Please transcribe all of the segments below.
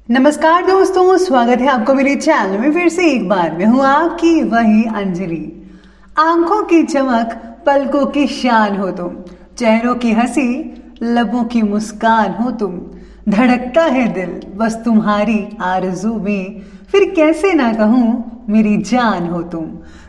नमस्कार दोस्तों, स्वागत है आपको मेरे चैनल में फिर से एक बार। मैं हूं आपकी वही अंजलि। आंखों की चमक, पलकों की शान हो तुम, चेहरों की हंसी, लबों की मुस्कान हो तुम। धड़कता है दिल बस तुम्हारी आरज़ू में, फिर कैसे ना कहूँ मेरी जान हो तुम।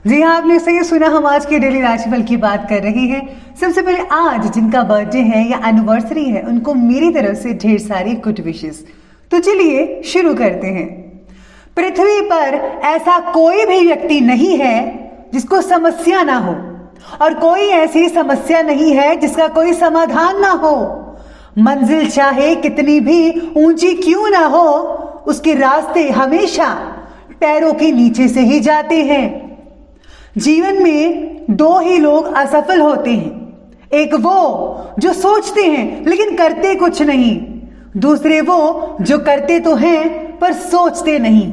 जी हाँ, आपने सही सुना, हम आज के डेली राशिफल की बात कर रहे हैं। सबसे पहले आज जिनका बर्थडे है या एनिवर्सरी है, उनको मेरी तरफ से ढेर सारी गुड विशेस। तो चलिए शुरू करते हैं। पृथ्वी पर ऐसा कोई भी व्यक्ति नहीं है जिसको समस्या ना हो, और कोई ऐसी समस्या नहीं है जिसका कोई समाधान ना हो। मंजिल चाहे कितनी भी ऊंची क्यों ना हो, उसके रास्ते हमेशा पैरों के नीचे से ही जाते हैं। जीवन में दो ही लोग असफल होते हैं, एक वो जो सोचते हैं लेकिन करते कुछ नहीं, दूसरे वो जो करते तो हैं पर सोचते नहीं।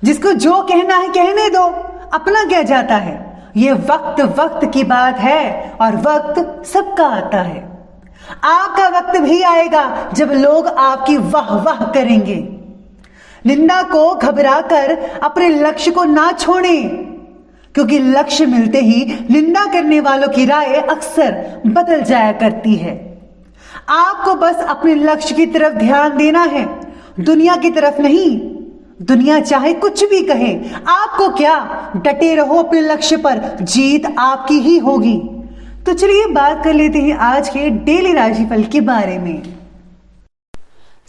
जिसको जो कहना है कहने दो, अपना क्या जाता है। ये वक्त वक्त की बात है और वक्त सबका आता है। आपका वक्त भी आएगा जब लोग आपकी वाह वाह करेंगे। निंदा को घबरा कर अपने लक्ष्य को ना छोड़ें, क्योंकि लक्ष्य मिलते ही निंदा करने वालों की राय अक्सर बदल जाया करती है। आपको बस अपने लक्ष्य की तरफ ध्यान देना है, दुनिया की तरफ नहीं। दुनिया चाहे कुछ भी कहे, आपको क्या, डटे रहो अपने लक्ष्य पर, जीत आपकी ही होगी। तो चलिए बात कर लेते हैं आज के डेली राशिफल के बारे में।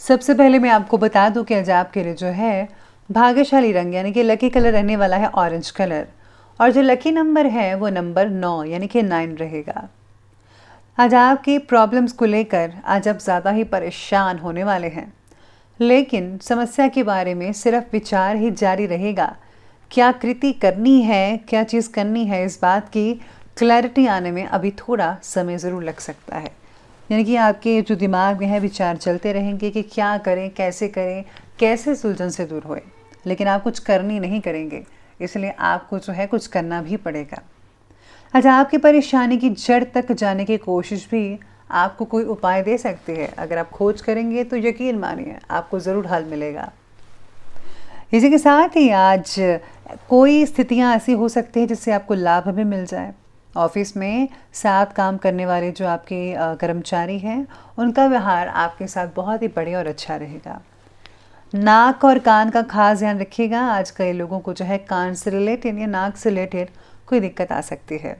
सबसे पहले मैं आपको बता दूं कि आज आपके लिए जो है भाग्यशाली रंग यानी कि लकी कलर रहने वाला है ऑरेंज कलर, और जो लकी नंबर है वो नंबर 9 यानी कि 9 रहेगा। आज आपकी प्रॉब्लम्स को लेकर आज आप ज़्यादा ही परेशान होने वाले हैं, लेकिन समस्या के बारे में सिर्फ विचार ही जारी रहेगा। क्या कृति करनी है, क्या चीज़ करनी है, इस बात की क्लैरिटी आने में अभी थोड़ा समय ज़रूर लग सकता है। यानी कि आपके जो दिमाग में है विचार चलते रहेंगे कि क्या करें, कैसे सुलझन से दूर होए, लेकिन आप कुछ करनी नहीं करेंगे, इसलिए आपको जो है कुछ करना भी पड़ेगा। आज आपकी परेशानी की जड़ तक जाने की कोशिश भी आपको कोई उपाय दे सकते हैं। अगर आप खोज करेंगे तो यकीन मानिए आपको ज़रूर हल मिलेगा। इसी के साथ ही आज कोई स्थितियां ऐसी हो सकती हैं जिससे आपको लाभ भी मिल जाए। ऑफिस में साथ काम करने वाले जो आपके कर्मचारी हैं, उनका व्यवहार आपके साथ बहुत ही बढ़िया और अच्छा रहेगा। नाक और कान का खास ध्यान रखिएगा। आज कई लोगों को जो है कान से रिलेटेड या नाक से रिलेटेड कोई दिक्कत आ सकती है।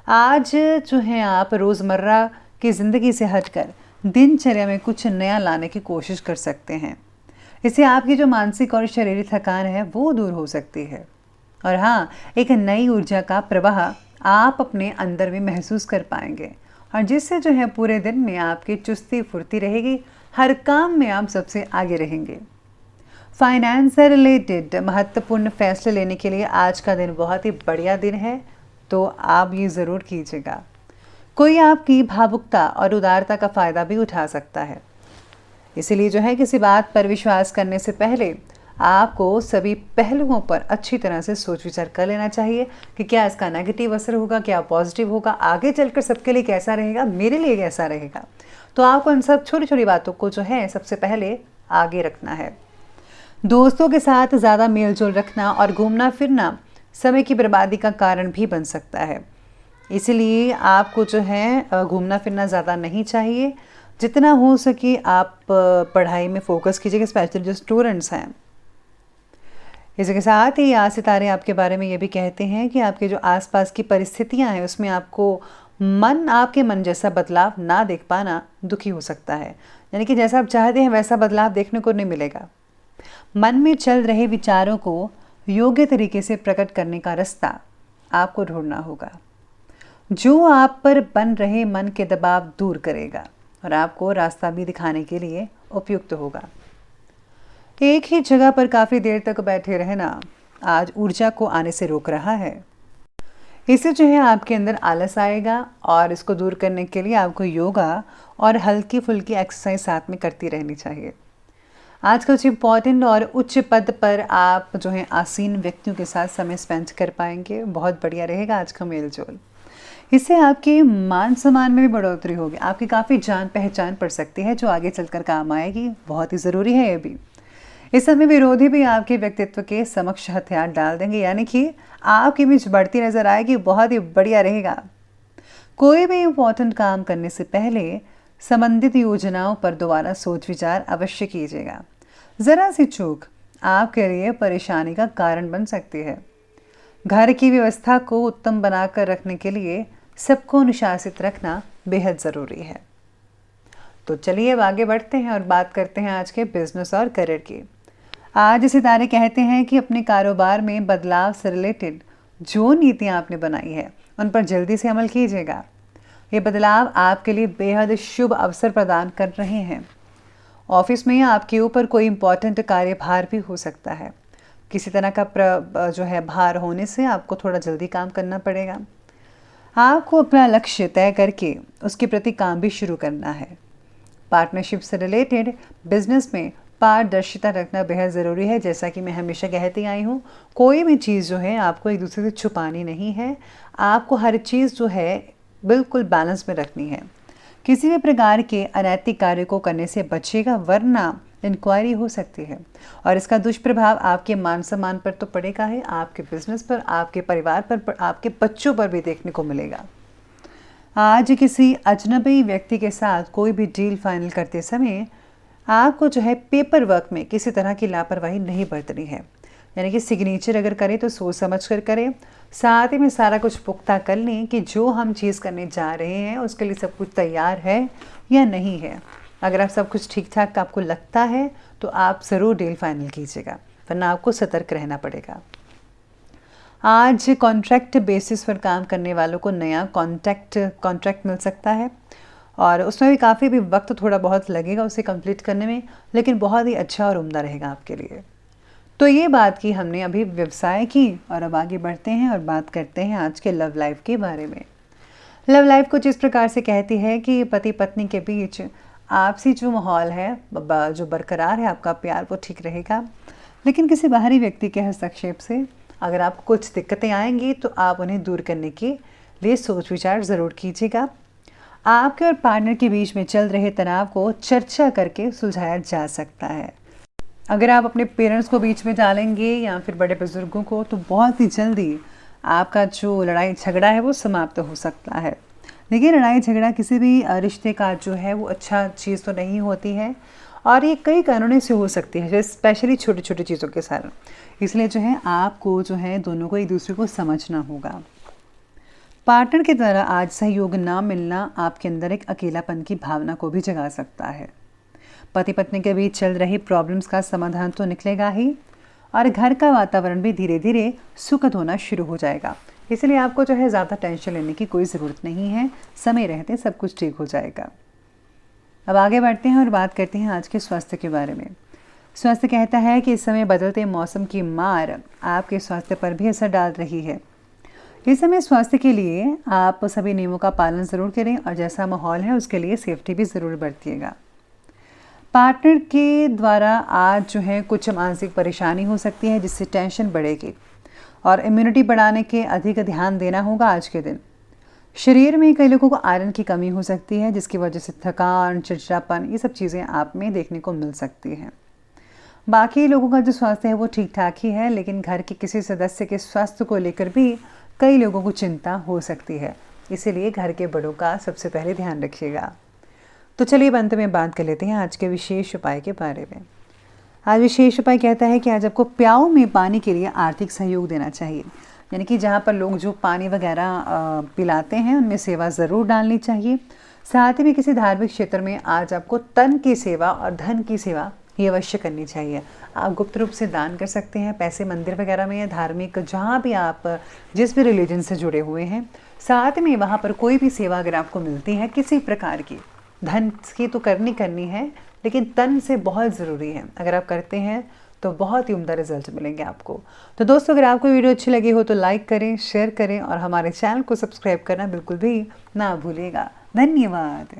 आज जो है आप रोज़मर्रा की ज़िंदगी से हटकर दिनचर्या में कुछ नया लाने की कोशिश कर सकते हैं। इससे आपकी जो मानसिक और शारीरिक थकान है वो दूर हो सकती है, और हाँ, एक नई ऊर्जा का प्रवाह आप अपने अंदर में महसूस कर पाएंगे, और जिससे जो है पूरे दिन में आपकी चुस्ती फुर्ती रहेगी, हर काम में आप सबसे आगे रहेंगे। फाइनेंस से रिलेटेड महत्वपूर्ण फैसले लेने के लिए आज का दिन बहुत ही बढ़िया दिन है, तो आप ये ज़रूर कीजिएगा। कोई आपकी भावुकता और उदारता का फ़ायदा भी उठा सकता है, इसीलिए जो है किसी बात पर विश्वास करने से पहले आपको सभी पहलुओं पर अच्छी तरह से सोच विचार कर लेना चाहिए कि क्या इसका नेगेटिव असर होगा, क्या पॉजिटिव होगा, आगे चलकर सबके लिए कैसा रहेगा, मेरे लिए कैसा रहेगा। तो आपको इन सब छोटी छोटी बातों को जो है सबसे पहले आगे रखना है। दोस्तों के साथ ज़्यादा मेल जोल रखना और घूमना फिरना समय की बर्बादी का कारण भी बन सकता है, इसलिए आपको जो है घूमना फिरना ज़्यादा नहीं चाहिए। जितना हो सके आप पढ़ाई में फोकस कीजिएगा, स्पेशली जो स्टूडेंट्स हैं। इसके साथ ही आज सितारे आपके बारे में ये भी कहते हैं कि आपके जो आसपास की परिस्थितियां हैं उसमें आपके मन जैसा बदलाव ना देख पाना दुखी हो सकता है। यानी कि जैसा आप चाहते हैं वैसा बदलाव देखने को नहीं मिलेगा। मन में चल रहे विचारों को योग्य तरीके से प्रकट करने का रास्ता आपको ढूंढना होगा, जो आप पर बन रहे मन के दबाव दूर करेगा और आपको रास्ता भी दिखाने के लिए उपयुक्त होगा। एक ही जगह पर काफ़ी देर तक बैठे रहना आज ऊर्जा को आने से रोक रहा है। इससे जो है आपके अंदर आलस आएगा, और इसको दूर करने के लिए आपको योगा और हल्की फुल्की एक्सरसाइज साथ में करती रहनी चाहिए। आज कुछ इम्पॉर्टेंट और उच्च पद पर आप जो है आसीन व्यक्तियों के साथ समय स्पेंड कर पाएंगे, बहुत बढ़िया रहेगा आज का मेल जोल। इससे आपके मान सम्मान में भी बढ़ोतरी होगी, आपकी काफ़ी जान पहचान पड़ सकती है जो आगे चलकर काम आएगी। बहुत ही ज़रूरी है ये भी। इस समय विरोधी भी आपके व्यक्तित्व के समक्ष हथियार डाल देंगे, यानी कि आपकी इमेज बढ़ती नजर आएगी। बहुत ही बढ़िया रहेगा। कोई भी इम्पोर्टेंट काम करने से पहले संबंधित योजनाओं पर दोबारा सोच विचार अवश्य कीजिएगा। ज़रा सी चूक आपके लिए परेशानी का कारण बन सकती है। घर की व्यवस्था को उत्तम बनाकर रखने के लिए सबको अनुशासित रखना बेहद ज़रूरी है। तो चलिए अब आगे बढ़ते हैं और बात करते हैं आज के बिजनेस और करियर की। आज सितारे कहते हैं कि अपने कारोबार में बदलाव से रिलेटेड जो नीतियाँ आपने बनाई है उन पर जल्दी से अमल कीजिएगा। ये बदलाव आपके लिए बेहद शुभ अवसर प्रदान कर रहे हैं। ऑफिस में आपके ऊपर कोई इम्पोर्टेंट कार्यभार भी हो सकता है। किसी तरह का जो है भार होने से आपको थोड़ा जल्दी काम करना पड़ेगा। आपको अपना लक्ष्य तय करके उसके प्रति काम भी शुरू करना है। पार्टनरशिप से रिलेटेड बिजनेस में पारदर्शिता रखना बेहद ज़रूरी है। जैसा कि मैं हमेशा कहती आई हूँ, कोई भी चीज़ जो है आपको एक दूसरे से छुपानी नहीं है। आपको हर चीज़ जो है बिल्कुल बैलेंस में रखनी है। किसी भी प्रकार के अनैतिक कार्य को करने से बचेगा, वरना इंक्वायरी हो सकती है और इसका दुष्प्रभाव आपके मान सम्मान पर तो पड़ेगा ही, आपके बिजनेस पर, आपके परिवार पर, आपके बच्चों पर भी देखने को मिलेगा। आज किसी अजनबी व्यक्ति के साथ कोई भी डील फाइनल करते समय आपको जो है पेपर वर्क में किसी तरह की लापरवाही नहीं बरतनी है। यानी कि सिग्नेचर अगर करें तो सोच समझ कर करें। साथ ही में सारा कुछ पुख्ता कर लें कि जो हम चीज़ करने जा रहे हैं उसके लिए सब कुछ तैयार है या नहीं है। अगर आप सब कुछ ठीक ठाक आपको लगता है तो आप ज़रूर डील फाइनल कीजिएगा, वरना आपको सतर्क रहना पड़ेगा। आज कॉन्ट्रैक्ट बेसिस पर काम करने वालों को नया कॉन्ट्रैक्ट मिल सकता है और उसमें भी काफ़ी भी वक्त थोड़ा बहुत लगेगा उसे कंप्लीट करने में, लेकिन बहुत ही अच्छा और उम्दा रहेगा आपके लिए। तो ये बात की हमने अभी व्यवसाय की और अब आगे बढ़ते हैं और बात करते हैं आज के लव लाइफ के बारे में। लव लाइफ कुछ इस प्रकार से कहती है कि पति पत्नी के बीच आपसी जो माहौल है, जो बरकरार है आपका प्यार, वो ठीक रहेगा। लेकिन किसी बाहरी व्यक्ति के हस्तक्षेप से अगर आपको कुछ दिक्कतें आएंगी तो आप उन्हें दूर करने के लिए सोच विचार ज़रूर कीजिएगा। आपके और पार्टनर के बीच में चल रहे तनाव को चर्चा करके सुलझाया जा सकता है। अगर आप अपने पेरेंट्स को बीच में डालेंगे या फिर बड़े बुजुर्गों को, तो बहुत ही जल्दी आपका जो लड़ाई झगड़ा है वो समाप्त हो सकता है। देखिए, लड़ाई झगड़ा किसी भी रिश्ते का जो है वो अच्छा चीज़ तो नहीं होती है और ये कई कारणों से हो सकती है, स्पेशली छोटी छोटी चीज़ों के कारण। इसलिए जो है आपको जो है दोनों को एक दूसरे को समझना होगा। पार्टनर के द्वारा आज सहयोग ना मिलना आपके अंदर एक अकेलापन की भावना को भी जगा सकता है। पति पत्नी के बीच चल रही प्रॉब्लम्स का समाधान तो निकलेगा ही और घर का वातावरण भी धीरे धीरे सुखद होना शुरू हो जाएगा। इसलिए आपको जो है ज़्यादा टेंशन लेने की कोई ज़रूरत नहीं है। समय रहते सब कुछ ठीक हो जाएगा। अब आगे बढ़ते हैं और बात करते हैं आज के स्वास्थ्य के बारे में। स्वास्थ्य कहता है कि इस समय बदलते मौसम की मार आपके स्वास्थ्य पर भी असर डाल रही है। इस समय स्वास्थ्य के लिए आप सभी नियमों का पालन ज़रूर करें और जैसा माहौल है उसके लिए सेफ्टी भी ज़रूर बरतिएगा। पार्टनर के द्वारा आज जो है कुछ मानसिक परेशानी हो सकती है जिससे टेंशन बढ़ेगी और इम्यूनिटी बढ़ाने के अधिक ध्यान देना होगा आज के दिन। शरीर में कई लोगों को आयरन की कमी हो सकती है जिसकी वजह से थकान, चिड़चिड़ापन, ये सब चीज़ें आप में देखने को मिल सकती हैं। बाकी लोगों का जो स्वास्थ्य है वो ठीक ठाक ही है, लेकिन घर के किसी सदस्य के स्वास्थ्य को लेकर भी कई लोगों को चिंता हो सकती है। इसीलिए घर के बड़ों का सबसे पहले ध्यान रखिएगा। तो चलिए अंत में बात कर लेते हैं आज के विशेष उपाय के बारे में। आज विशेष उपाय कहता है कि आज आपको प्याऊ में पानी के लिए आर्थिक सहयोग देना चाहिए। यानी कि जहाँ पर लोग जो पानी वगैरह पिलाते हैं उनमें सेवा ज़रूर डालनी चाहिए। साथ ही में किसी धार्मिक क्षेत्र में आज आपको तन की सेवा और धन की सेवा ये अवश्य करनी चाहिए। आप गुप्त रूप से दान कर सकते हैं, पैसे मंदिर वगैरह में या धार्मिक जहाँ भी आप जिस भी रिलीजन से जुड़े हुए हैं। साथ में वहाँ पर कोई भी सेवा अगर आपको मिलती है किसी प्रकार की, धन की तो करनी है, लेकिन तन से बहुत ज़रूरी है। अगर आप करते हैं तो बहुत ही उम्दा रिजल्ट मिलेंगे आपको। तो दोस्तों, अगर आपको वीडियो अच्छी लगी हो तो लाइक करें, शेयर करें और हमारे चैनल को सब्सक्राइब करना बिल्कुल भी ना भूलिएगा। धन्यवाद।